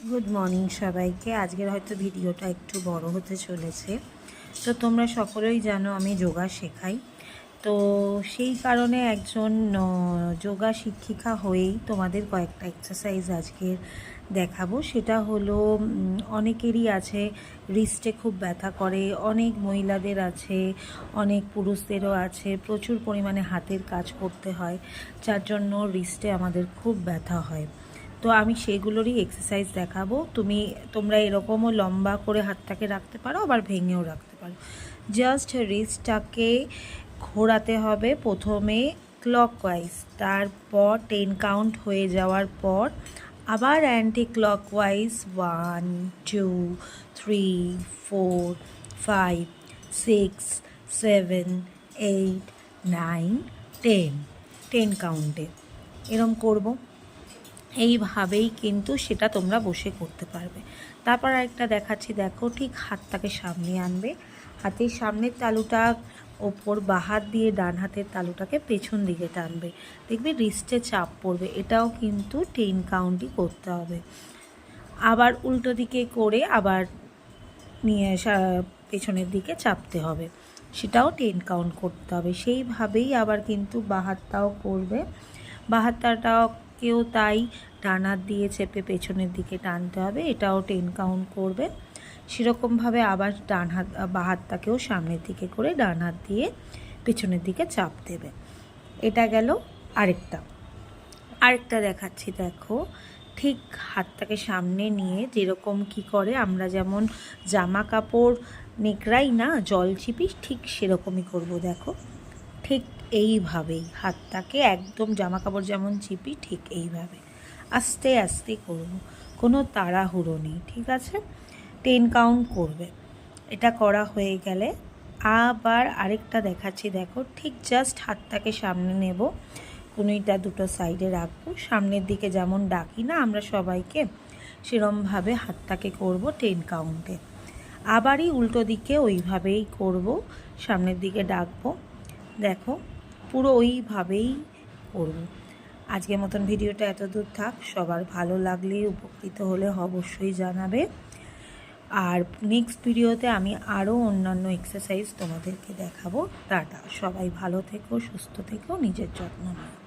Good morning সবাইকে। আজকের হয়তো ভিডিওটা একটু বড় হতে চলেছে। তো তোমরা সকলেই জানো আমি যোগা শেখাই। তো সেই কারণে একজন যোগা শিক্ষিকা হয়েই তোমাদের কয়েকটা এক্সারসাইজ আজকের দেখাবো। সেটা হলো অনেকেরই আছে রিস্টে খুব ব্যথা করে, অনেক মহিলাদের আছে, অনেক পুরুষদেরও আছে, প্রচুর পরিমাণে হাতের কাজ করতে হয়, যার জন্য রিস্টে আমাদের খুব ব্যথা হয়। তো আমি সেগুলোরই এক্সারসাইজ দেখাবো। তোমরা এরকমও লম্বা করে হাতটাকে রাখতে পারো, আবার ভেঙেও রাখতে পারো। জাস্ট রিস্টটাকে ঘোরাতে হবে প্রথমে ক্লকওয়াইজ, তারপর 10 কাউন্ট হয়ে যাওয়ার পর আবার অ্যান্টি ক্লকওয়াইজ 1 2 3 4 5 6 7 8 9 10 কাউন্টে এরম করব। এইভাবেই কিন্তু সেটা তোমরা বসে করতে পারবে। তারপর আরেকটা দেখাচ্ছি, দেখো, ঠিক হাতটাকে সামনে আনবে, হাতের সামনের তালুটা ওপর, বাঁ হাত দিয়ে ডান হাতের তালুটাকে পেছন দিকে টানবে, দেখবে রিস্টে চাপ পড়বে। এটাও কিন্তু 10 কাউন্টই করতে হবে। আবার উল্টো দিকে করে আবার নিয়ে পেছনের দিকে চাপতে হবে, সেটাও 10 কাউন্ট করতে হবে। সেইভাবেই আবার কিন্তু বাঁ হাতটাও করবে, বাঁ হাতটাকেও তাই ডান হাত দিয়ে চেপে পেছনের দিকে টানতে হবে, এটাও 10 কাউন্ট করবে। সেরকমভাবে আবার বাঁ হাতটাকেও সামনের দিকে করে ডান হাত দিয়ে পেছনের দিকে চাপ দেবে। এটা গেল। আরেকটা দেখাচ্ছি, দেখো, ঠিক হাতটাকে সামনে নিয়ে যেরকম কি করে আমরা যেমন জামা কাপড় নেকড়াই না, জল চিপি, ঠিক সেরকমই করব। দেখো, ঠিক এইভাবেই হাতটাকে একদম জামা কাপড় যেমন চিপি ঠিক এইভাবে আস্তে আস্তে করব, কোনো তাড়াহুড়ো নেই, ঠিক আছে? 10 কাউন্ট করবে। এটা করা হয়ে গেলে আবার আরেকটা দেখাচ্ছি, দেখো, ঠিক জাস্ট হাতটাকে সামনে নেব, কনুইটা দুটো সাইডে রাখবো, সামনের দিকে যেমন ডাকি না আমরা সবাইকে, সেরমভাবে হাতটাকে করব 10 কাউন্টে। আবারই উল্টো দিকে ওইভাবেই করব, সামনের দিকে ডাকবো, দেখো, পুরো ওইভাবেই করব। আজকের মতন ভিডিওটা এত দূর থাক। সবার ভালো লাগলে, উপকৃত হলে অবশ্যই জানাবে। আর নেক্সট ভিডিওতে আমি আরও অন্যান্য এক্সারসাইজ তোমাদেরকে দেখাবো। টাটা, সবাই ভালো থেকো, সুস্থ থেকো, নিজের যত্ন নাও।